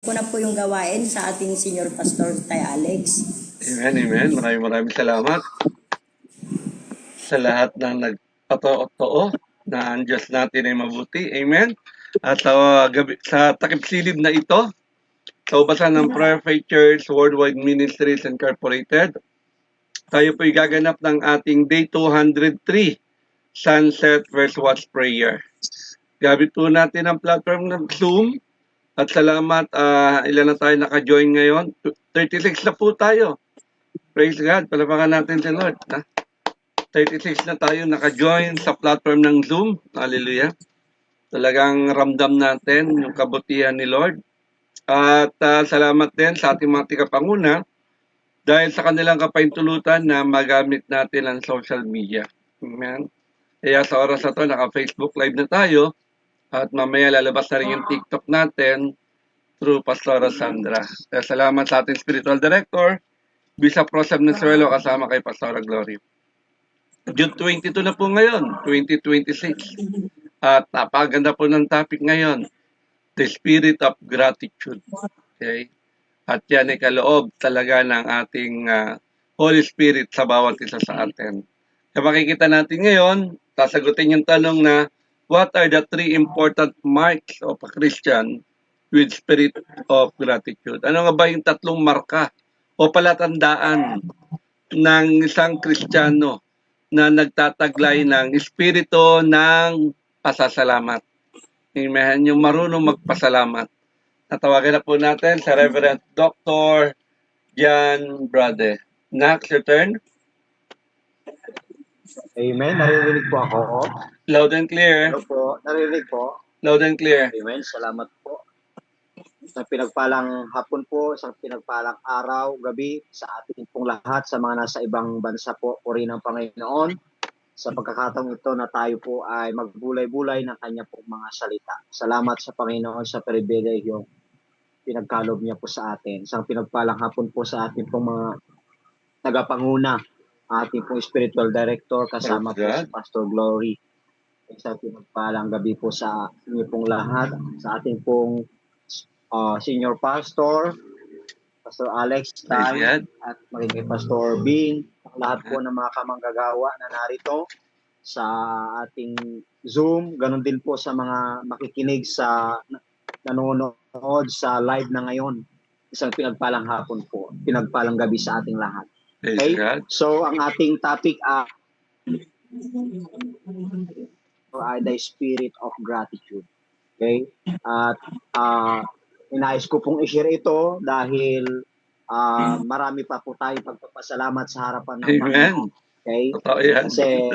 ko na po yung gawain sa ating Senior Pastor Tay Alex. Amen, amen. Maraming salamat sa lahat ng nagpatoo na ang Diyos natin ay mabuti. Amen. At sa takip-silid na ito, sa ubasan ng Prayer Faith Church Worldwide Ministries Incorporated, tayo po'y gaganap ng ating Day 203 Sunset First Watch Prayer. Gamit po natin ang platform ng Zoom. At salamat, ilan na tayo naka-join ngayon? 36 na po tayo. Praise God, palapakan natin si Lord. 36 na tayo naka-join sa platform ng Zoom. Hallelujah. Talagang ramdam natin yung kabutihan ni Lord. At salamat din sa ating mga tigapanguna dahil sa kanilang kapaintulutan na magamit natin ang social media. Amen. Kaya sa oras na ito, naka-Facebook Live na tayo. At mamaya lalabas na rin yung TikTok natin through Pastora Sandra. Kaya salamat sa ating Spiritual Director, Bishop Rosem Nesuelo, kasama kay Pastora Glory. June 22 na po ngayon, 2026. At napaganda po ng topic ngayon, the spirit of gratitude. Okay? At yan ay kaloob talaga ng ating Holy Spirit sa bawat isa sa atin. Kaya makikita natin ngayon, sasagutin yung tanong na, what are the 3 important marks of a Christian with spirit of gratitude? Ano nga ba yung 3 marka o palatandaan ng isang Kristiyano na nagtataglay ng espiritu ng pasasalamat? Amen. Yung marunong magpasalamat. Natawagan na po natin sa Reverend Dr. Jan Brade. Next, your turn. Amen. Naririnig po ako. Loud and clear. Hello po. Naririnig po. Loud and clear. Amen. Salamat po. Isang pinagpalang hapon po, isang pinagpalang araw, gabi sa ating pong lahat, sa mga nasa ibang bansa po, puri ng Panginoon. Sa pagkakataong ito na tayo po ay magbulay-bulay ng kanya pong mga salita. Salamat sa Panginoon sa pribilehiyo pinagkalob niya po sa atin. Isang pinagpalang hapon po sa ating pong mga tagapanguna, ating pong spiritual director, kasama po si Pastor Glory. Isang pinagpalang gabi po sa inyo pong lahat, sa ating pong senior pastor, Pastor Alex Tan, at magiging Pastor Bing, lahat po ng mga kamanggagawa na narito sa ating Zoom, ganun din po sa mga makikinig sa nanonood sa live na ngayon. Isang pinagpalang hapon po, pinagpalang gabi sa ating lahat. Okay? So, ang ating topic ay the spirit of gratitude. Okay? At inayos ko pong i-share ito dahil marami pa po tayong pagpapasalamat sa harapan ng Panginoon. Okay? Kasi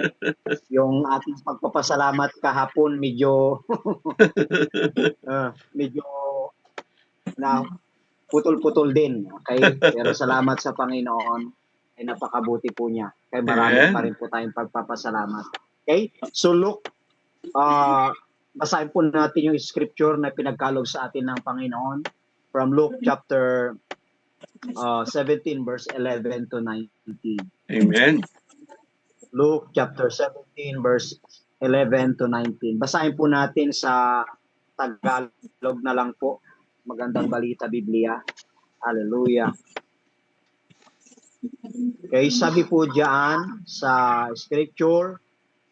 yung ating pagpapasalamat kahapon medyo medyo na putol-putol din. Okay? Pero salamat sa Panginoon ay napakabuti po niya. Kaya marami pa rin po tayong pagpapasalamat. Okay? So look, basahin po natin yung scripture na pinagkalog sa atin ng Panginoon from Luke chapter 17 verse 11 to 19. Amen. Luke chapter 17 verse 11 to 19. Basahin po natin sa Tagalog na lang po. Magandang balita Biblia. Hallelujah. Okay, sabi po diyan sa scripture,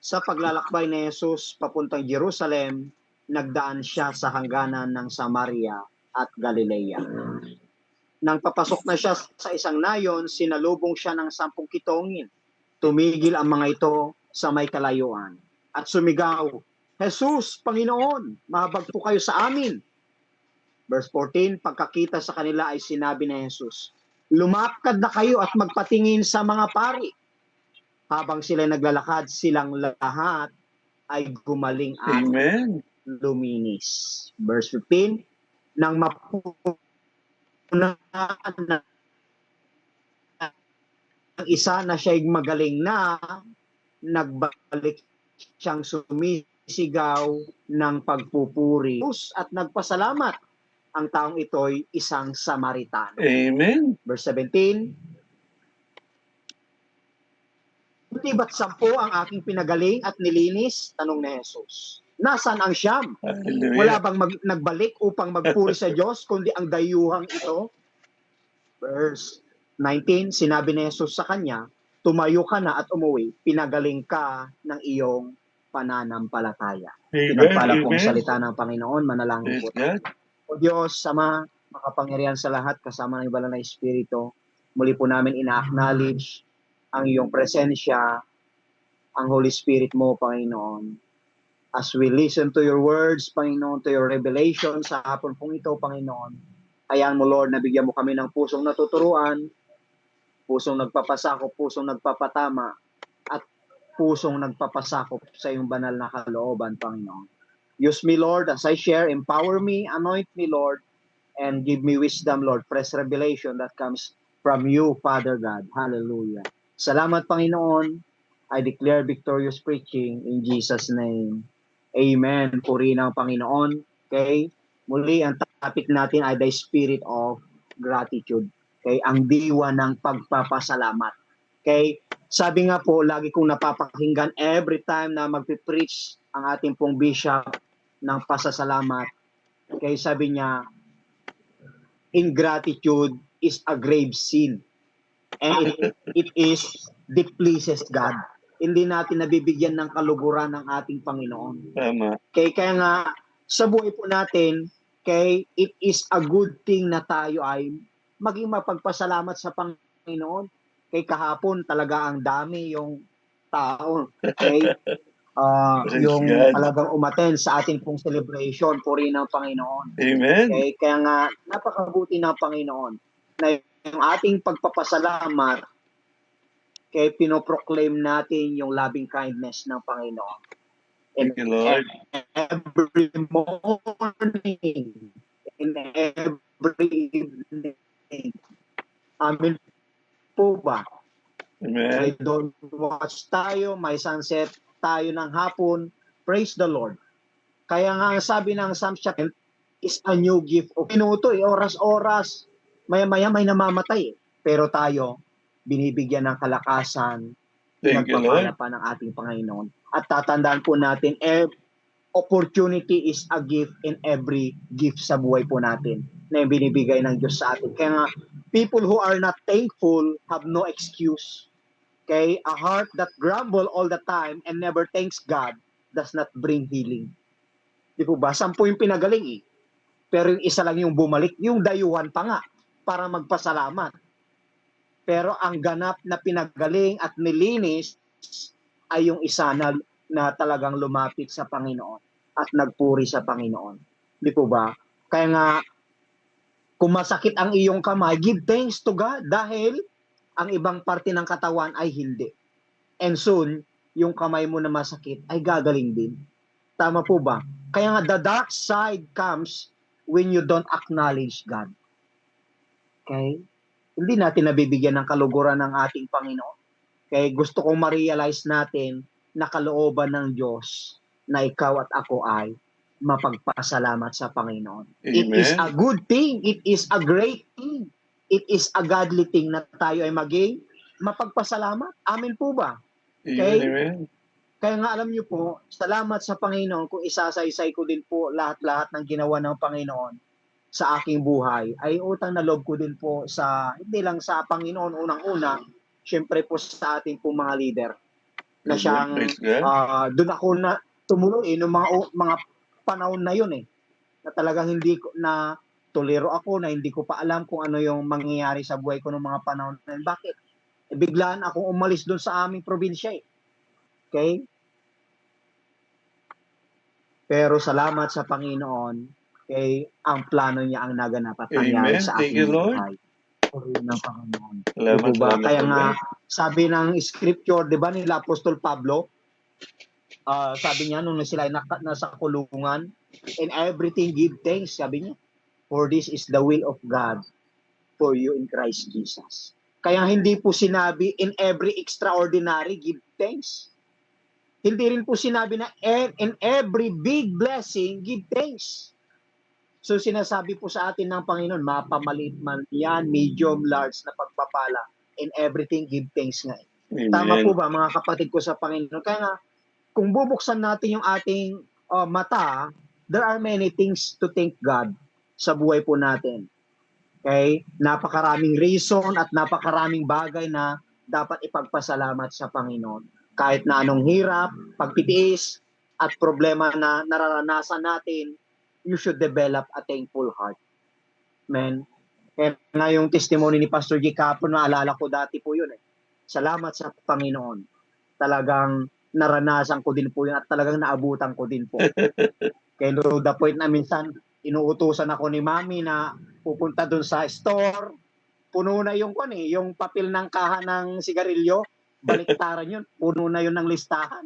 sa paglalakbay ni Jesus papuntang Jerusalem, nagdaan siya sa hangganan ng Samaria at Galilea. Nang papasok na siya sa isang nayon, sinalubong siya ng 10 kitongin. Tumigil ang mga ito sa may kalayuan at sumigaw, Jesus, Panginoon, mahabag po kayo sa amin. Verse 14, pagkakita sa kanila ay sinabi ni Jesus, lumakad na kayo at magpatingin sa mga pari. Habang sila naglalakad, silang lahat ay gumaling at luminis. Verse 15, nang mapunan ang isa na siya'y magaling na, nagbalik siyang sumisigaw ng pagpupuri at nagpasalamat. Ang taong ito'y isang Samaritano. Amen. Verse 17, ba't 10 ang aking pinagaling at nilinis? Tanong ni Jesus. Nasaan ang siyam? Hallelujah. Wala bang nagbalik upang magpuri sa Diyos, kundi ang dayuhang ito? Verse 19, sinabi ni Jesus sa kanya, tumayo ka na at umuwi, pinagaling ka ng iyong pananampalataya. Amen. Pinagpala po ang Amen. salita ng Panginoon, manalangin Praise po tayo. God. O Diyos, Sama, makapangyarihan sa lahat, kasama ng banal na Espiritu, muli po namin ina-acknowledge ang iyong presensya, ang Holy Spirit mo, Panginoon. As we listen to your words, Panginoon, to your revelation sa hapon pong ito, Panginoon, hayaan mo, Lord, na bigyan mo kami ng pusong natuturuan, pusong nagpapasakop, pusong nagpapatama, at pusong nagpapasakop sa iyong banal na kalooban, Panginoon. Use me, Lord, as I share, empower me, anoint me, Lord, and give me wisdom, Lord, fresh revelation that comes from you, Father God. Hallelujah. Salamat, Panginoon. I declare victorious preaching in Jesus' name. Amen. Purihin ang Panginoon. Okay? Muli, ang topic natin ay the spirit of gratitude. Okay? Ang diwa ng pagpapasalamat. Okay? Sabi nga po, lagi kong napapakinggan every time na magpipreach ang ating pong bishop ng pasasalamat. Okay? Sabi niya, ingratitude is a grave sin. And it displeases God. Hindi natin nabibigyan ng kaluguran ng ating Panginoon. Tama. Kaya nga, sa buhay po natin, it is a good thing na tayo ay maging mapagpasalamat sa Panginoon. Kahapon talaga ang dami yung tao. Praise Yung God. talagang umattend sa ating pong celebration, puri ng Panginoon. Amen. Kaya nga, napakabuti ng Panginoon na yung ating pagpapasalamat, pinoproclaim natin yung loving kindness ng Panginoon. Thank you, Lord. Every morning, in every evening. Amen po ba? May Amen. dawn watch tayo, may sunset tayo ng hapon. Praise the Lord. Kaya nga ang sabi ng Psalm chapter is a new gift. O minuto, oras-oras, maya-maya may namamatay. Pero tayo, binibigyan ng kalakasan, Thank you, Lord. pinagpapala pa ng ating Panginoon. At tatandaan po natin, opportunity is a gift in every gift sa buhay po natin na binibigay ng Diyos sa atin. Kaya nga, people who are not thankful have no excuse. Okay? A heart that grumble all the time and never thanks God does not bring healing. Di po ba? 10 yung pinagaling eh. Pero yung isa lang yung bumalik, yung dayuhan pa nga para magpasalamat. Pero ang ganap na pinagaling at nilinis ay yung isa na talagang lumapit sa Panginoon at nagpuri sa Panginoon. Di po ba? Kaya nga, kung masakit ang iyong kamay, give thanks to God dahil ang ibang parte ng katawan ay hindi. And soon, yung kamay mo na masakit ay gagaling din. Tama po ba? Kaya nga, the dark side comes when you don't acknowledge God. Okay? Hindi natin nabibigyan ng kaluguran ng ating Panginoon. Kaya gusto kong ma-realize natin na kalooban ng Diyos na ikaw at ako ay mapagpasalamat sa Panginoon. It is a good thing. It is a great thing. It is a godly thing na tayo ay maging mapagpasalamat. Amen po ba? Okay? Amen. Kaya nga alam niyo po, salamat sa Panginoon kung isasaysay ko din po lahat-lahat ng ginawa ng Panginoon sa aking buhay, ay utang na loob ko din po sa, hindi lang sa Panginoon unang-una, syempre po sa ating pong mga leader, na siyang, doon ako na tumuloy noong mga panahon na yun na talagang hindi ko, na tolero ako, na hindi ko pa alam kung ano yung mangyayari sa buhay ko noong mga panahon na yun. Bakit? Biglaan akong umalis doon sa aming probinsya Okay? Pero salamat sa Panginoon, ang plano niya ang naganap at nangyari sa aking buhay. Purihin ng Panginoon. Diba? Kaya nga, sabi ng scripture, di ba nila Apostol Pablo, sabi niya nung sila nasa kulungan, in everything give thanks, sabi niya, for this is the will of God for you in Christ Jesus. Kaya hindi po sinabi, in every extraordinary give thanks. Hindi rin po sinabi na in every big blessing, give thanks. So sinasabi po sa atin ng Panginoon, mapamaliit man yan, medium, large na pagpapala. In everything, give thanks nga. Tama po ba mga kapatid ko sa Panginoon? Kaya nga, kung bubuksan natin yung ating mata, there are many things to thank God sa buhay po natin. Okay? Napakaraming reason at napakaraming bagay na dapat ipagpasalamat sa Panginoon. Kahit na anong hirap, pagtitiis, at problema na nararanasan natin, you should develop a thankful heart. Amen. Kaya nga yung testimony ni Pastor G. Capon, naalala ko dati po yun. Salamat sa Panginoon. Talagang naranasan ko din po yun at talagang naabutan ko din po. Kaya to the point na minsan, inuutusan ako ni Mami na pupunta dun sa store, puno na yung yung papel ng kaha ng sigarilyo, baliktaran yun, puno na yun ng listahan.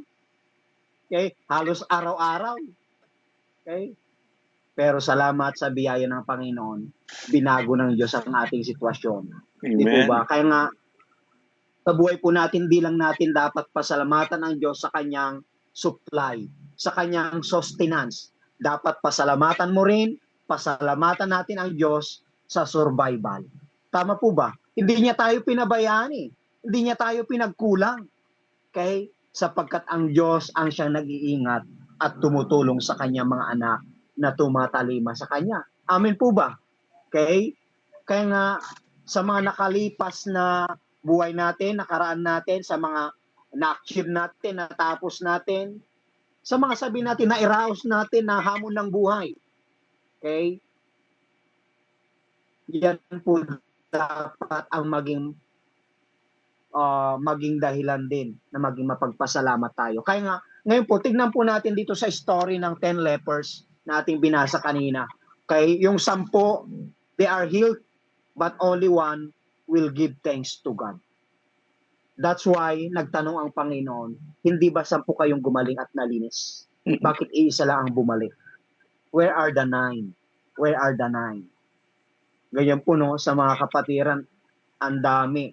Okay? Halos araw-araw. Okay? Pero salamat sa biyaya ng Panginoon, binago ng Diyos ang ating sitwasyon. Di po Amen. ba? Kaya nga, sa buhay po natin, di lang natin dapat pasalamatan ang Diyos sa kanyang supply, sa kanyang sustenance. Dapat pasalamatan mo rin, pasalamatan natin ang Diyos sa survival. Tama po ba? Hindi niya tayo pinabayaan eh. Hindi niya tayo pinagkulang. Okay? Sapagkat ang Diyos ang siyang nag-iingat at tumutulong sa kanyang mga anak na tumatalima sa kanya. Amen po ba? Okay? Kaya nga, sa mga nakalipas na buhay natin, nakaraan natin, sa mga na-achieve natin, natapos natin, sa mga sabi natin, na-iraos natin na hamon ng buhay. Okay? Yan po dapat ang maging dahilan din na maging mapagpasalamat tayo. Kaya nga, ngayon po, tignan po natin dito sa story ng 10 lepers na ating binasa kanina. Okay? Yung 10, they are healed, but only one will give thanks to God. That's why, nagtanong ang Panginoon, hindi ba 10 kayong gumaling at nalinis? Bakit iisa lang ang bumalik? Where are the 9? Where are the 9? Ganyan po, no, sa mga kapatiran, ang dami.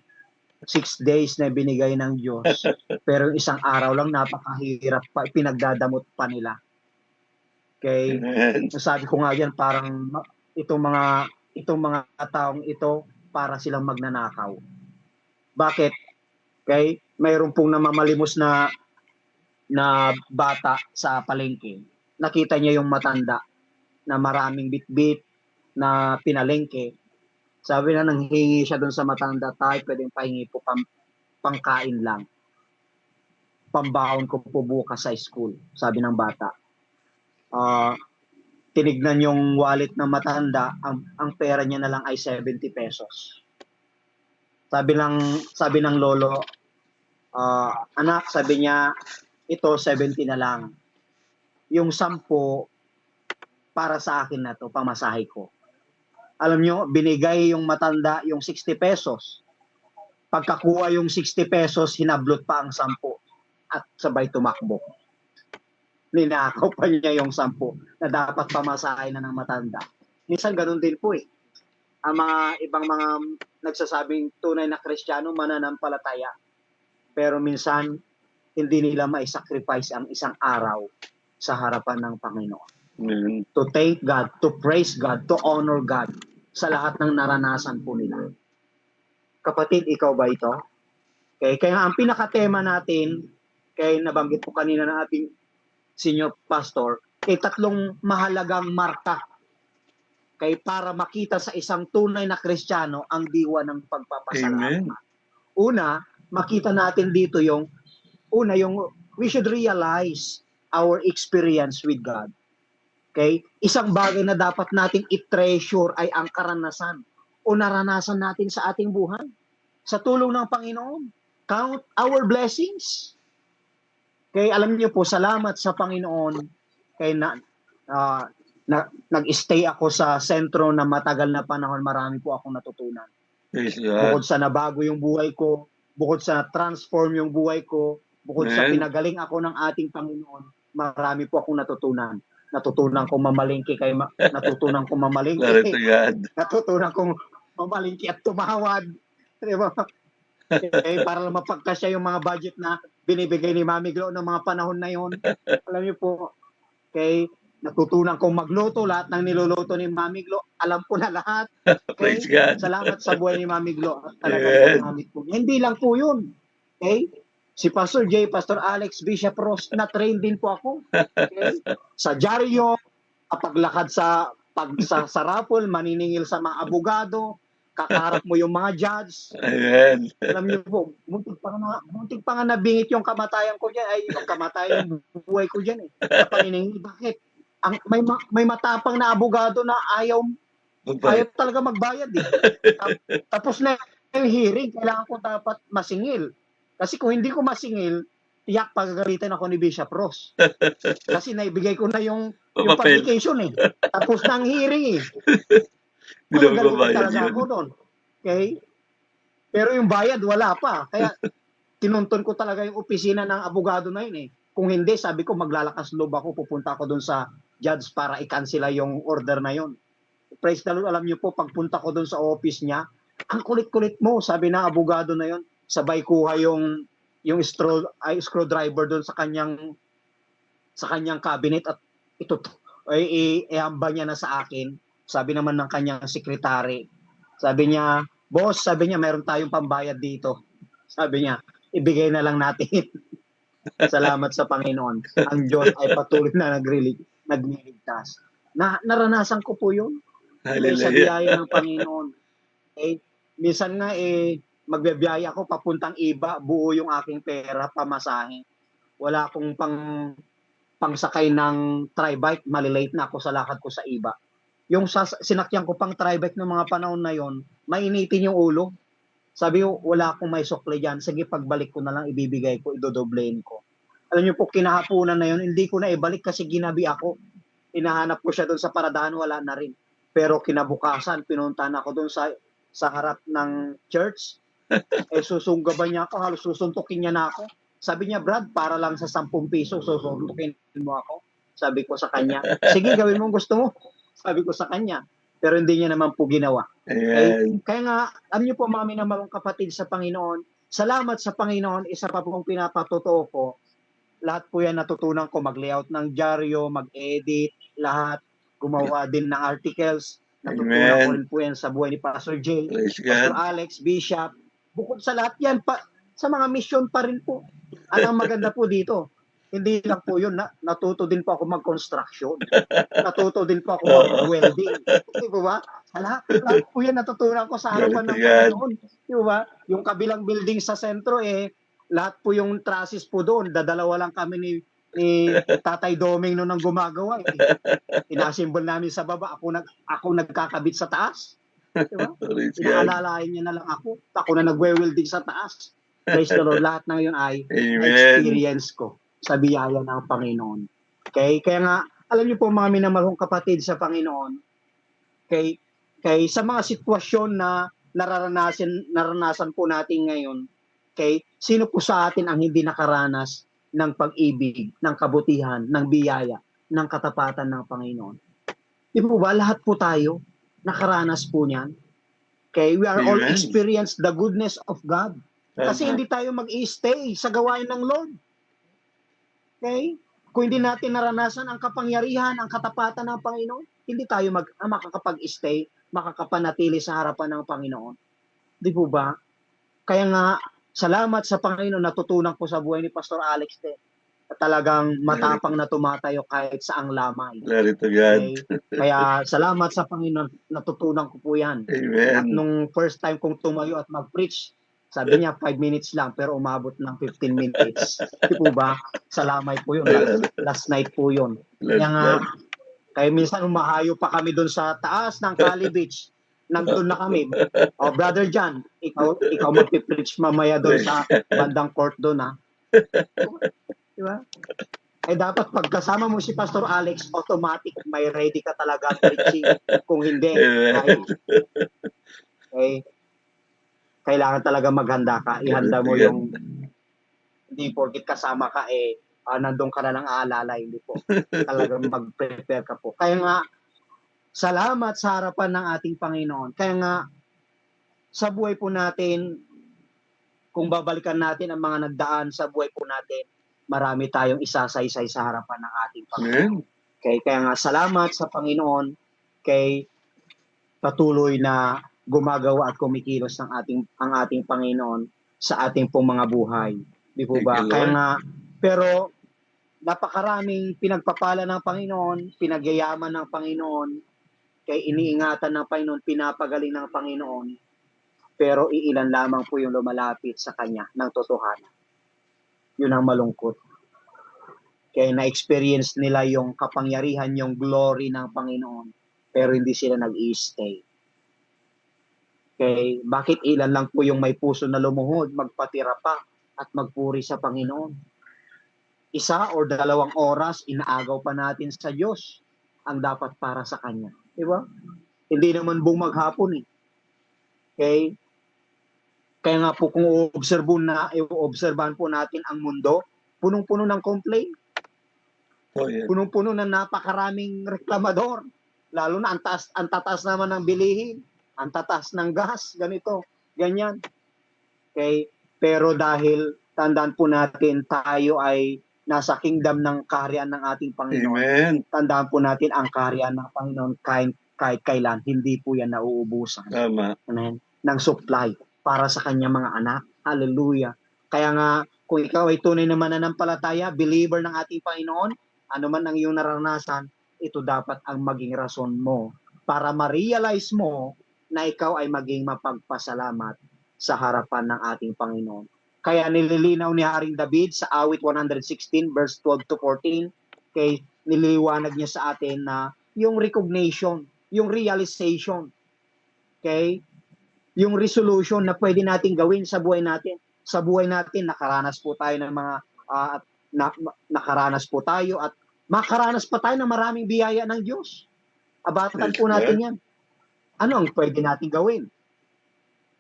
6 days na binigay ng Diyos. Pero yung isang araw lang, napakahirap pa, pinagdadamot pa nila. Okay? Amen. Sabi ko nga yan, parang itong mga taong ito, para silang magnanakaw. Bakit? Okay? Mayroon pong namamalimos na bata sa palengke. Nakita niya yung matanda na maraming bitbit na pinalengke. Sabi na, nanghingi siya doon sa matanda, tayo pwedeng pahingi po pangkain lang. Pambahon ko po bukas sa school, sabi ng bata. Tinignan yung wallet ng matanda, ang pera niya na lang ay 70 pesos. Sabi ng lolo, anak, sabi niya, ito 70 na lang. Yung 10 para sa akin na to, pamasahe ko. Alam nyo, binigay yung matanda yung 60 pesos. Pagkakuha yung 60 pesos, hinablot pa ang 10 at sabay tumakbo. Ninakaw pa niya yung 10 na dapat pamasahe na ng matanda. Minsan ganun din po eh. Ang mga ibang mga nagsasabing tunay na Kristiyano, mananampalataya. Pero minsan, hindi nila mai-sacrifice ang isang araw sa harapan ng Panginoon. Amen. To thank God, to praise God, to honor God sa lahat ng naranasan po nila. Kapatid, ikaw ba ito? Okay, kaya ang pinakatema natin, kaya nabanggit po kanina ng ating senior pastor, ay 3 mahalagang marka kay para makita sa isang tunay na Kristiyano ang diwa ng pagpapasalamat. Amen. Una, makita natin dito yung we should realize our experience with God. Okay? Isang bagay na dapat nating i-treasure ay ang karanasan o naranasan natin sa ating buhay. Sa tulong ng Panginoon. Count our blessings. Okay, alam niyo po, salamat sa Panginoon kay nag-stay ako sa sentro na matagal na panahon, marami po akong natutunan. Praise God. Bukod sa nabago yung buhay ko, bukod sa transform yung buhay ko, bukod sa Amen. pinagaling ako ng ating Panginoon, marami po akong natutunan. Natutunan kong mamalingki natutunan kong Glory to mamalingki, God. natutunan kong mamalingki at tumawad. Di ba? Para lang mapagkasya yung mga budget na binibigay ni Mami Glo ng mga panahon na yun. Alam niyo po, natutunan kong magluto, lahat ng niluluto ni Mami Glo, alam ko na lahat. Praise God. Salamat sa buhay ni Mami Glo. Talagang Amen. ginamit ko. Hindi lang po yun. Okay? Si Pastor J, Pastor Alex, Bishop Ross, na-train din po ako. Okay? Sa dyaryo, paglakad sa raffle, maniningil sa mga abogado, kakaharap mo yung mga judge. Amen. Alam niyo po, muntik pa nga nabingit yung kamatayan ko diyan, ay yung kamatayan yung buhay ko diyan eh. Sa paniningil, bakit? May matapang na abogado na ayaw talaga magbayad eh. Tapos na yung hearing, kailangan ko dapat masingil. Kasi kung hindi ko masingil, tiyak pagagalitan ako ni Bishop Ross. Kasi naibigay ko na yung Papel. publication eh. Tapos na ang hearing eh. Hindi na Magagalit magbabayad talaga yun. ako doon. Okay? Pero yung bayad, wala pa. Kaya tinunton ko talaga yung opisina ng abogado na yun eh. Kung hindi, sabi ko maglalakas loob ako, pupunta ako doon sa judge para i-cancela yung order na yun. Praise the Lord, alam niyo po, pagpunta ko doon sa office niya, ang kulit-kulit mo, sabi na abogado na yun, sabay kuha yung screwdriver doon sa kanyang cabinet at ito ay iamba niya na sa akin. Sabi naman ng kanyang sekretary, sabi niya, boss, sabi niya, meron tayong pambayad dito. Sabi niya, ibigay na lang natin. Salamat sa Panginoon. Ang Diyos ay patuloy na nagliligtas. Naranasan ko po yun. Sa Hallelujah. biyaya ng Panginoon. Minsan nga magbibiyaya ako papuntang iba, buo yung aking pera, pamasahe. Wala akong pangsakay ng tri-bike, malilate na ako sa lakad ko sa iba. Yung sinakyan ko pang tri-bike ng mga panahon na yon, mainitin yung ulo. Sabi ko, wala akong may sukli dyan. Sige, pagbalik ko na lang, ibibigay ko, idodoblein ko. Alam niyo po, kinahapunan na yon, hindi ko na ibalik kasi ginabi ako. Hinahanap ko siya doon sa paradahan, wala na rin. Pero kinabukasan, pinuntahan ako doon sa harap ng church. Susunggaban niya ako, halos susuntukin niya na ako. Sabi niya, Brad, para lang sa 10 piso, susuntukin mo ako. Sabi ko sa kanya, sige, gawin mo gusto mo. Sabi ko sa kanya. Pero hindi niya naman po ginawa. Amen. Kaya nga, alam niyo po mga minamahal kapatid sa Panginoon, salamat sa Panginoon, isa pa pong pinapatotoo ko, lahat po yan natutunan ko, mag-layout ng dyaryo, mag-edit, lahat, gumawa din ng articles, natutunan ko rin po yan sa buhay ni Pastor J, Praise Pastor God. Alex, Bishop, bukod sa lahat yan, sa mga mission pa rin po. At ang maganda po dito, hindi lang po yun, natuto din po ako mag-construction. Natuto din po ako mag-welding. Di ba? Lahat po yan natutunan ko sa harapan ng Panginoon. Di ba? Yung kabilang building sa sentro, lahat po yung trusses po doon. Dadalawa lang kami ni Tatay Doming noon ang gumagawa. Inassemble namin sa baba. Ako nagkakabit sa taas. Di ba? Praise God. Inaalalayan niya na lang ako. Ako na nagwe-welding sa taas. Praise the Lord. Lahat ng yun ay Amen. experience ko sa biyaya ng Panginoon. Okay? Kaya nga, alam niyo po mga minamahal kong kapatid sa Panginoon, kay sa mga sitwasyon na naranasan po natin ngayon, sino po sa atin ang hindi nakaranas ng pag-ibig, ng kabutihan, ng biyaya, ng katapatan ng Panginoon? Di po ba, lahat po tayo nakaranas po niyan. Okay? We are all Amen. experienced the goodness of God. Kasi hindi tayo mag-i-stay sa gawain ng Lord. Okay? Kung hindi natin naranasan ang kapangyarihan, ang katapatan ng Panginoon, hindi tayo makakapag-stay, makakapanatili sa harapan ng Panginoon. Di po ba? Kaya nga, salamat sa Panginoon, natutunan ko sa buhay ni Pastor Alex na talagang matapang na tumatayo kahit saang lamay. Glory to God. Okay? Kaya salamat sa Panginoon, natutunan ko po yan. At Amen. nung first time kong tumayo at mag-preach, sabi niya 5 minutes lang pero umabot ng 15 minutes. Di po ba? Sa lamay po yun. Last night po yun. Kaya nga, kaya minsan umahayo pa kami doon sa taas ng Cali Beach. Nandun na kami. Oh, Brother John, ikaw magpipreach mamaya doon sa bandang court doon, ha? Di ba? Dapat pagkasama mo si Pastor Alex, automatic, may ready ka talaga preaching. Kung hindi, kailangan talaga maghanda ka. Ihanda mo yung, hindi porkit kasama ka, nandun ka na lang aalala. Hindi po. Talagang mag-prepare ka po. Kaya nga, salamat sa harapan ng ating Panginoon. Kaya nga, sa buhay po natin, kung babalikan natin ang mga nagdaan sa buhay po natin, marami tayong isasaysay sa harapan ng ating Panginoon. Okay? Kaya nga, salamat sa Panginoon kay patuloy na gumagawa at kumikilos ang ating Panginoon sa ating pong mga buhay. Di po Thank ba? you, Kaya Lord. nga, pero napakaraming pinagpapala ng Panginoon, pinagyayaman ng Panginoon, kaya iniingatan ng Panginoon, pinapagaling ng Panginoon, pero iilan lamang po yung lumalapit sa Kanya ng totohanan. Yun ang malungkot. Kaya na-experience nila yung kapangyarihan, yung glory ng Panginoon, pero hindi sila nag-i-stay. Kaya bakit ilan lang po yung may puso na lumuhod, magpatira pa, at magpuri sa Panginoon? 1 or 2 oras, inaagaw pa natin sa Diyos ang dapat para sa Kanya. Di ba? Hindi naman buong maghapon eh. Okay? Kaya nga po kung i-obserbahan po natin ang mundo, punong-puno ng complaint, Oh, yeah. punong-puno ng napakaraming reklamador. Lalo na ang tatas naman ng bilihin, ang tatas ng gas, ganito, ganyan. Okay? Pero dahil tandaan po natin, tayo ay nasa kingdom ng kaharian ng ating Panginoon. Amen. Tandaan po natin ang kaharian ng Panginoon kahit kailan, hindi po yan nauubusan. Tama. Amen. Ng supply para sa kanyang mga anak. Hallelujah. Kaya nga, kung ikaw ay tunay na mananampalataya, believer ng ating Panginoon, ano man ang iyong naranasan, ito dapat ang maging rason mo para ma-realize mo na ikaw ay maging mapagpasalamat sa harapan ng ating Panginoon. Kaya nililinaw ni Haring David sa awit 116 verse 12 to 14, kay nililiwanag niya sa atin na yung recognition, yung realization, okay? Yung resolution na pwede natin gawin sa buhay natin. Sa buhay natin, nakaranas po tayo ng mga, nakaranas po tayo at makaranas pa tayo ng maraming biyaya ng Diyos. Abatan po natin yan. Ano ang pwede natin gawin?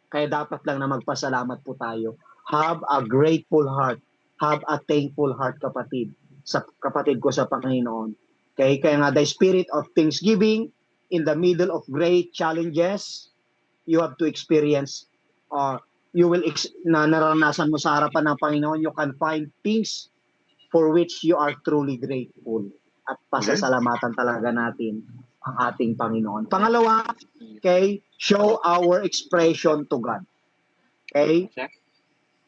Kaya dapat lang na magpasalamat po tayo. Have a grateful heart. Have a thankful heart, kapatid. Kapatid ko sa Panginoon. Kaya nga, the spirit of thanksgiving in the middle of great challenges, you have to experience, naranasan mo sa harapan ng Panginoon, you can find things for which you are truly grateful. At pasasalamatan talaga natin ang ating Panginoon. Pangalawa, okay, show our expression to God. Okay?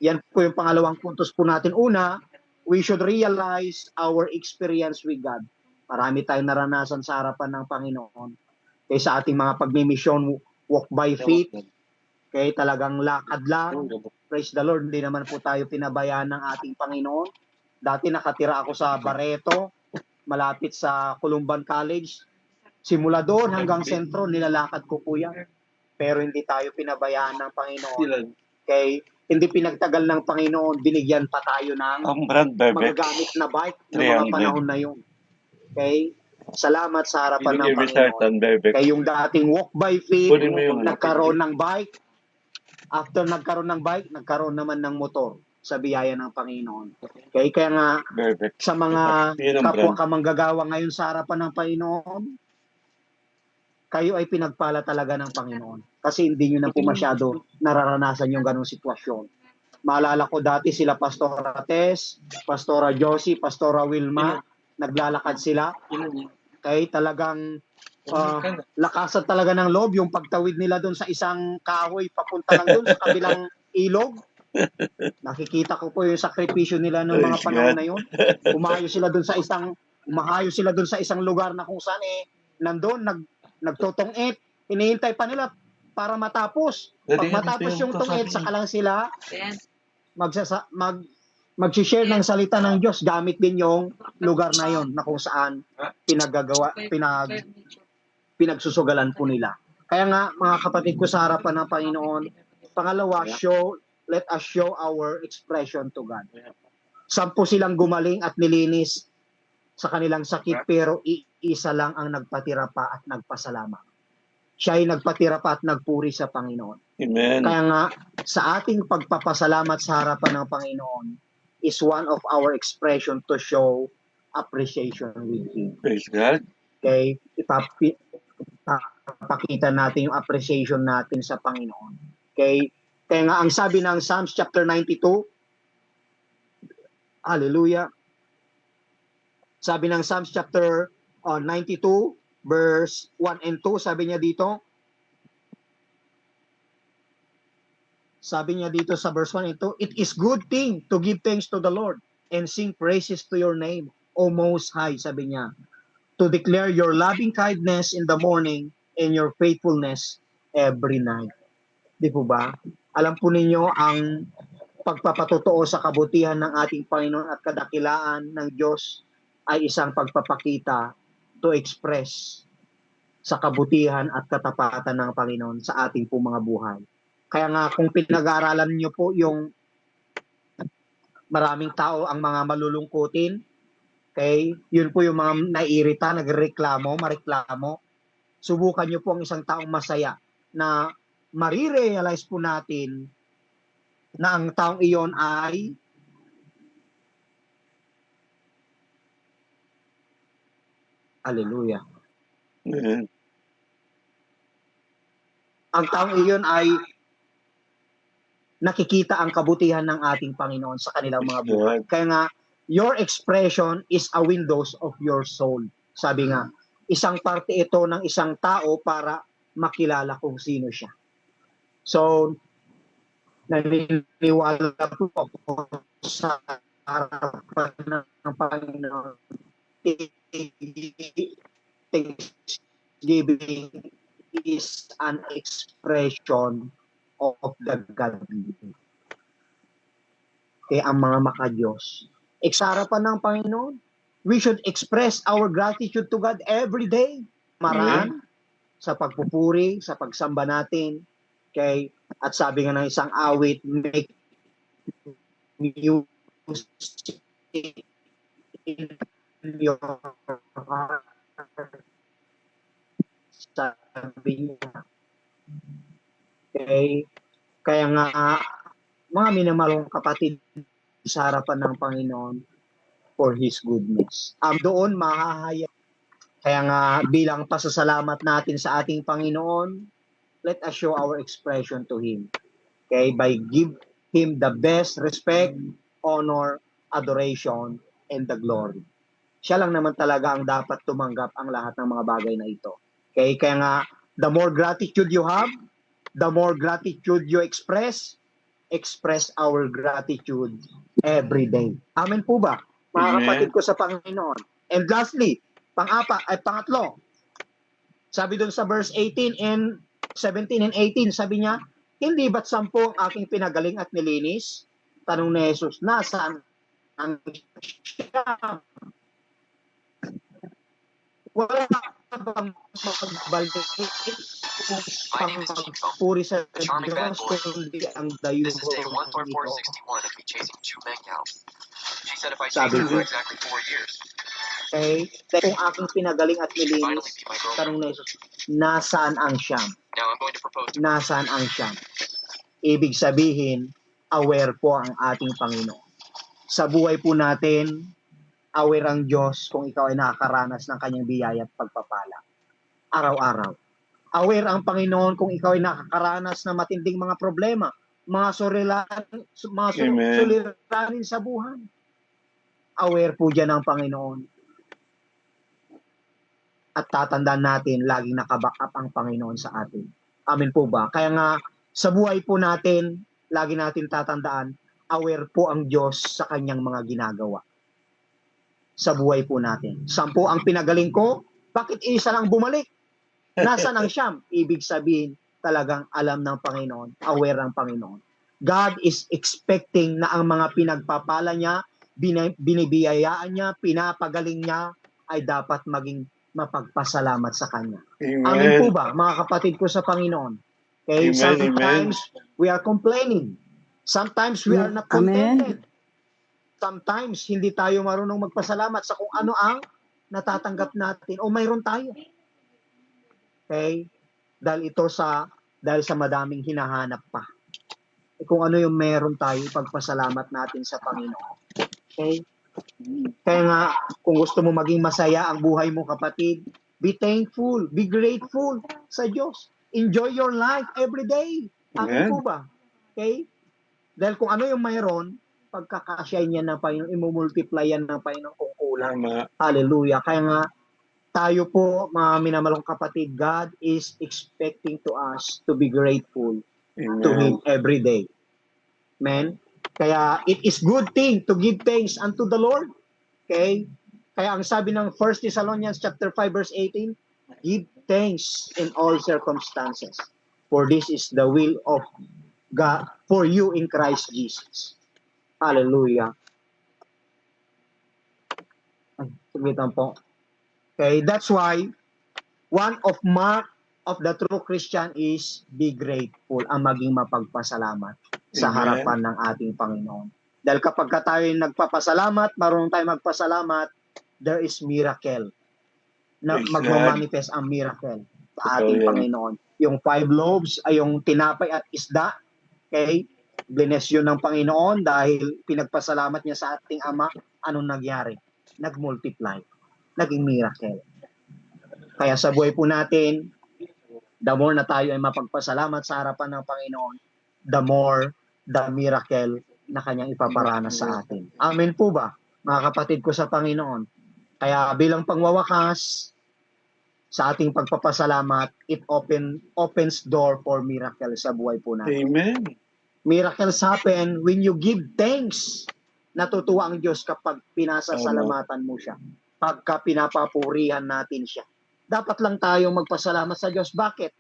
Yan po yung pangalawang puntos po natin. Una, we should realize our experience with God. Marami tayong naranasan sa harapan ng Panginoon. Kaya sa ating mga pagmimisyon, walk by faith, kaya talagang lakad lang. Praise the Lord, hindi naman po tayo pinabayaan ng ating Panginoon. Dati nakatira ako sa Barreto, malapit sa Columban College. Simula doon hanggang sentro, nilalakad ko po yan. Pero hindi tayo pinabayaan ng Panginoon. Okay? Hindi pinagtagal ng Panginoon, binigyan pa tayo ng mga gamit na bike ng mga panahon na yun. Okay? Salamat sa harapan ng Panginoon. Kaya yung dating walk by faith, nagkaroon ng bike. After nagkaroon ng bike, nagkaroon naman ng motor sa biyaya ng Panginoon. Okay? Kaya nga, sa mga kapwa kamanggagawa ngayon sa harapan ng Panginoon, kayo ay pinagpala talaga ng Panginoon. Kasi hindi nyo na po masyado nararanasan yung ganong sitwasyon. Maalala ko dati sila Pastora Tess, Pastora Josie, Pastora Wilma, naglalakad sila. Kaya talagang lakasan talaga ng loob yung pagtawid nila doon sa isang kahoy papunta lang doon sa kabilang ilog. Nakikita ko po yung sakripisyo nila ng mga panahon na yun. Umahayo sila doon sa isang lugar na kung saan nandoon nagtotong-et, hinihintay pa nila para matapos. Pag matapos yung tong-et, saka lang sila mag-share ng salita ng Diyos gamit din yung lugar na yon na kung saan pinagsusugalan po nila. Kaya nga, mga kapatid ko sa harapan ng Panginoon, pangalawa, let us show our expression to God. 10 silang gumaling at nilinis sa kanilang sakit, pero isa lang ang nagpatira pa at nagpasalamat. Siya ay nagpatira pa at nagpuri sa Panginoon. Amen. Kaya nga, sa ating pagpapasalamat sa harapan ng Panginoon is one of our expression to show appreciation with Him. Praise God. Okay? Ipapakita natin yung appreciation natin sa Panginoon. Okay? Kaya nga, ang sabi ng Psalms chapter 92, hallelujah, sabi ng Psalms chapter 92, verse 1 and 2, sabi niya dito, Sabi niya dito sa verse 1 ito, it is good thing to give thanks to the Lord and sing praises to your name, O Most High, sabi niya. To declare your loving kindness in the morning and your faithfulness every night. Di po ba? Alam po ninyo ang pagpapatotoo sa kabutihan ng ating Panginoon at kadakilaan ng Diyos ay isang pagpapakita to express sa kabutihan at katapatan ng Panginoon sa ating po mga buhay. Kaya nga kung pinag-aaralan niyo po yung maraming tao ang mga malulungkutin, okay, yun po yung mga naiirita, nagreklamo, mareklamo, subukan niyo po ang isang taong masaya na marirealize po natin na ang taong iyon ay hallelujah. Amen. Ang taong iyon ay nakikita ang kabutihan ng ating Panginoon sa kanilang mga buhay. Kaya nga, your expression is a windows of your soul. Sabi nga, isang parte ito ng isang tao para makilala kung sino siya. So, naniniwala po ako sa harapan ng Panginoon. Thanksgiving is an expression of the godly. Kaya ang mga makadiyos, sa harapan ng Panginoon, we should express our gratitude to God every day. Maraan sa pagpupuri, sa pagsamba natin. Okay? At sabi nga ng isang awit, make music in your heart. Sabi niya. Okay? Kaya nga, mga minamalong kapatid sa harapan ng Panginoon for His goodness. Doon mahahayag. Kaya nga, bilang pasasalamat natin sa ating Panginoon, let us show our expression to Him. Okay? By give Him the best respect, honor, adoration, and the glory. Siya lang naman talaga ang dapat tumanggap ang lahat ng mga bagay na ito. Okay? Kaya nga, the more gratitude you have, the more gratitude you express our gratitude every day. Amen po ba? Mga kapatid ko sa Panginoon. And lastly, pangatlo, sabi dun sa verse 18 and 17 and 18, sabi niya, hindi ba't 10 ang aking pinagaling at nilinis? Tanong ni Jesus, nasaan ang siya? Wala bang magbalik pang puri sa Diyos kundi ang dayuhan This is day ito. 14461 of me chasing Chu Mengyao. She said if I Sabi chased her ko, for exactly 4 years, okay, kung aking pinagaling at she'd finally nilinis, be my girlfriend. tanong ni Jesus, nasaan ang siyam? Now I'm going to propose to her. Nasaan ang siyam? Ibig sabihin, aware po ang ating Panginoon. Sa buhay po natin, aware ang Diyos kung ikaw ay nakakaranas ng kanyang biyaya at pagpapala. Araw-araw. Aware ang Panginoon kung ikaw ay nakakaranas ng matinding mga problema, mga suliranin sa buhay. Aware po dyan ang Panginoon. At tatandaan natin, laging nakaback up ang Panginoon sa atin. Amen po ba? Kaya nga, sa buhay po natin, lagi natin tatandaan, aware po ang Diyos sa kanyang mga ginagawa. Sa buhay po natin. 10 ang pinagaling ko, bakit isa lang bumalik? Nasaan ang siyam? Ibig sabihin, talagang alam ng Panginoon, aware ng Panginoon. God is expecting na ang mga pinagpapala niya, binibiyayaan niya, pinapagaling niya, ay dapat maging mapagpasalamat sa Kanya. Amen. Amen po ba, mga kapatid ko sa Panginoon? Okay, Amen, sometimes we are complaining. Sometimes we are not contented. Sometimes hindi tayo marunong magpasalamat sa kung ano ang natatanggap natin o mayroon tayo. Okay? Dahil sa madaming hinahanap pa. Kung ano yung meron tayo, ipagpasalamat natin sa Panginoon. Okay? Kaya nga, kung gusto mo maging masaya ang buhay mo, kapatid, be thankful, be grateful sa Diyos. Enjoy your life every day. Amen po ba? Okay? Dahil kung ano yung mayroon, pagkakasya niya ng Panginoon, imumultiply yan ng Panginoon kung kulang. Hallelujah. Kaya nga, tayo po, mga minamalong kapatid, God is expecting to us to be grateful to Amen. Him every day. Amen? Kaya it is good thing to give thanks unto the Lord. Okay? Kaya ang sabi ng 1 Thessalonians chapter 5 verse 18, give thanks in all circumstances, for this is the will of God for you in Christ Jesus. Hallelujah. Ay, sabitan po. Okay, that's why one of mark of the true Christian is be grateful, ang maging mapagpasalamat sa Amen. harapan ng ating Panginoon. Dahil kapag tayo nagpapasalamat, marunong tayo magpasalamat, there is miracle na Praise God. magmamanifest ang miracle sa Totoo ating yan. Panginoon. Yung 5 loaves ay yung tinapay at isda, okay? Bless yun ng Panginoon dahil pinagpasalamat niya sa ating Ama. Anong nangyari? Nag-multiply. Naging miracle. Kaya sa buhay po natin, the more na tayo ay mapagpasalamat sa harapan ng Panginoon, the more the miracle na kanyang ipaparanas sa atin. Amen po ba, mga kapatid ko sa Panginoon? Kaya bilang pangwawakas sa ating pagpapasalamat, it opens door for miracle sa buhay po natin. Amen. Miracles happen when you give thanks. Natutuwa ang Diyos kapag pinasasalamatan mo siya. Pagka pinapapurihan natin siya. Dapat lang tayong magpasalamat sa Diyos. Bakit?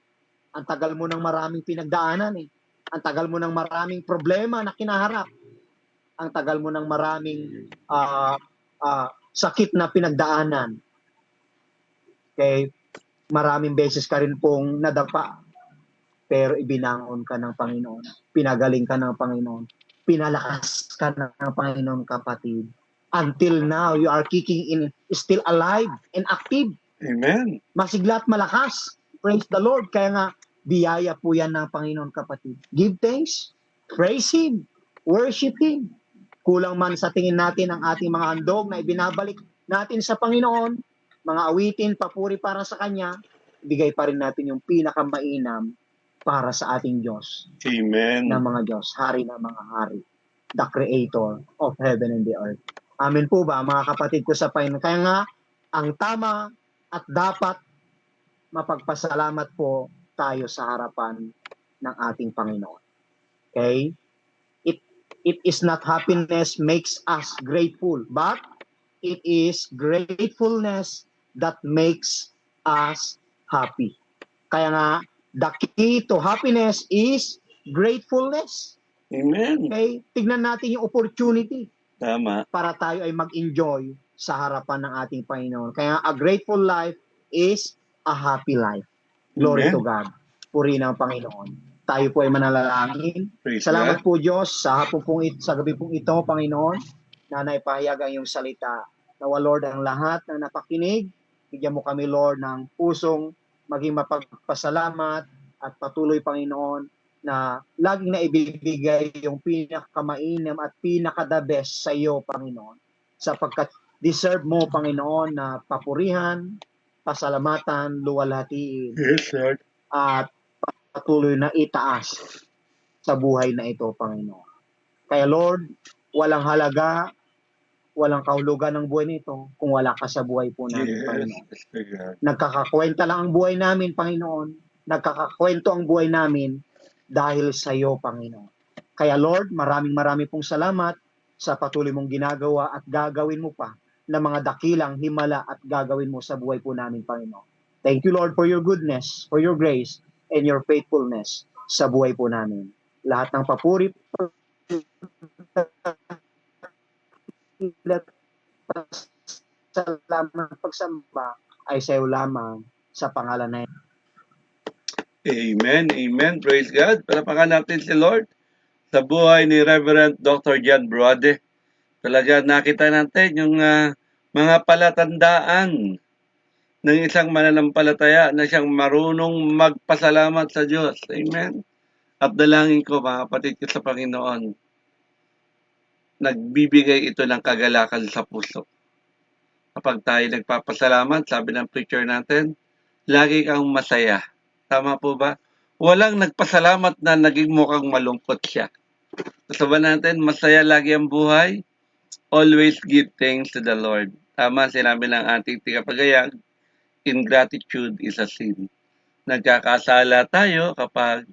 Ang tagal mo ng maraming pinagdaanan eh. Ang tagal mo ng maraming problema na kinaharap. Ang tagal mo ng maraming sakit na pinagdaanan. Okay? Maraming beses ka rin pong nadapa. Pero ibinangon ka ng Panginoon. Pinagaling ka ng Panginoon. Pinalakas ka ng Panginoon, kapatid. Until now, you are kicking in, still alive and active. Amen. Masigla at malakas. Praise the Lord. Kaya nga, biyaya po yan ng Panginoon, kapatid. Give thanks. Praise Him. Worship Him. Kulang man sa tingin natin ang ating mga handog na ibinabalik natin sa Panginoon, mga awitin, papuri para sa Kanya, bigay pa rin natin yung pinakamainam para sa ating Diyos Amen. na mga Diyos, Hari na mga Hari, the Creator of heaven and the earth. Amen po ba, mga kapatid ko sa Panginoon? Kaya nga, ang tama at dapat mapagpasalamat po tayo sa harapan ng ating Panginoon. Okay? It is not happiness makes us grateful, but it is gratefulness that makes us happy. Kaya nga, the key to happiness is gratefulness. Amen. Okay? Tignan natin yung opportunity Tama. para tayo ay mag-enjoy sa harapan ng ating Panginoon. Kaya a grateful life is a happy life. Glory Amen. to God. Puri ng Panginoon. Tayo po ay manalangin. Praise Salamat God. po Diyos sa hapon pong sa gabi pong ito, Panginoon, na naipahayag ang iyong salita. Nawa Lord, ang lahat na napakinig, bigyan mo kami Lord ng pusong maging mapagpasalamat at patuloy, Panginoon, na laging na ibibigay yung pinakamainam at pinaka-the best sa iyo, Panginoon. Sapagkat deserve mo, Panginoon, na papurihan, pasalamatan, luwalhatiin, Yes, Lord. at patuloy na itaas sa buhay na ito, Panginoon. Kaya Lord, walang halaga, walang kahulugan ng buhay nito kung wala ka sa buhay po namin, Yes, Panginoon. Mr. God. Nagkakakwenta lang ang buhay namin, Panginoon. Nagkakakwento ang buhay namin dahil sa iyo, Panginoon. Kaya Lord, maraming pong salamat sa patuloy mong ginagawa at gagawin mo pa na mga dakilang himala at gagawin mo sa buhay po namin, Panginoon. Thank you, Lord, for your goodness, for your grace, and your faithfulness sa buhay po namin. Lahat ng papuri, salamat, pagsamba ay sa iyo lamang sa pangalan na Amen. Amen. Praise God. Palapakan natin si Lord sa buhay ni Reverend Dr. John Brode. Talaga nakita natin yung mga palatandaan ng isang mananampalataya na siyang marunong magpasalamat sa Diyos. Amen. At dalangin ko, mga kapatid ko sa Panginoon, nagbibigay ito ng kagalakan sa puso. Kapag tayo nagpapasalamat, sabi ng preacher natin, lagi kang masaya. Tama po ba? Walang nagpasalamat na naging mukhang malungkot siya. Gusto ba natin masaya lagi ang buhay? Always give thanks to the Lord. Tama, sinabi ng ating tigapagayag, ingratitude is a sin. Nagkakasala tayo kapag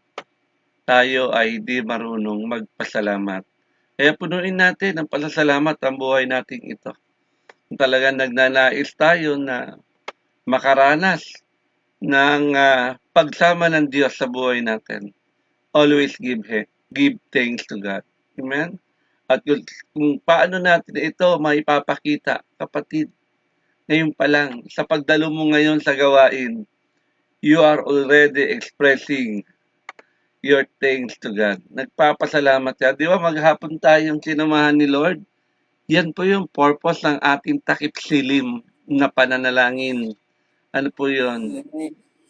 tayo ay di marunong magpasalamat. Kaya punuin natin ng pasasalamat ang buhay nating ito. Kung talagang nagnanais tayo na makaranas ng pagsama ng Diyos sa buhay natin, always give thanks to God. Amen? At kung paano natin ito maipapakita, kapatid, ngayon pa lang, sa pagdalo mo ngayon sa gawain, you are already expressing your thanks to God. Nagpapasalamat ka. Di ba maghapon tayong sinamahan ni Lord? Yan po yung purpose ng ating takip silim na pananalangin. Ano po yun?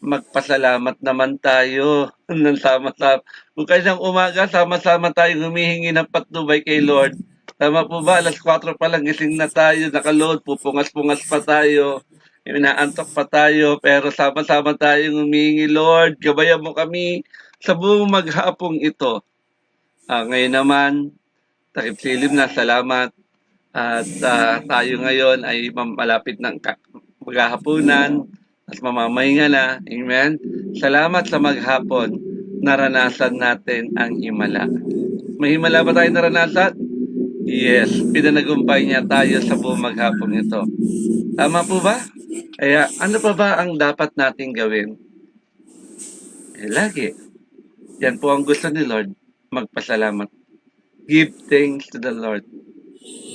Magpasalamat naman tayo ng sama-sama. Kung kanyang umaga, sama-sama tayong humihingi ng patnubay kay Lord. Tama po ba? Alas 4 pa lang, gising na tayo, nakaload, pupungas-pungas pa tayo, inaantok pa tayo, pero sama-sama tayong humihingi, Lord, gabayan mo kami sa buong maghapong ito. Ngayon naman, takip silim na, salamat. At tayo ngayon ay malapit ng maghahapunan at mamamahinga na. Amen? Salamat sa maghapon. Naranasan natin ang himala. May himala ba tayo naranasan? Yes. Pinanagumpay niya tayo sa buong maghapon ito. Tama po ba? Kaya ano pa ba ang dapat nating gawin? Lagi. Yan po ang gusto ni Lord. Magpasalamat. Give thanks to the Lord.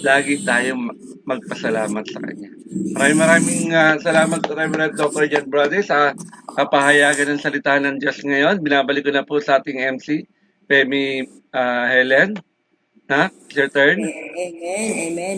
Lagi tayong magpasalamat sa Kanya. Maraming salamat, Reverend Dr. Jan Brother, sa kapahayagan ng salita ng Diyos ngayon. Binabalik ko na po sa ating MC, Femi Helen. It's your turn. Amen. Amen.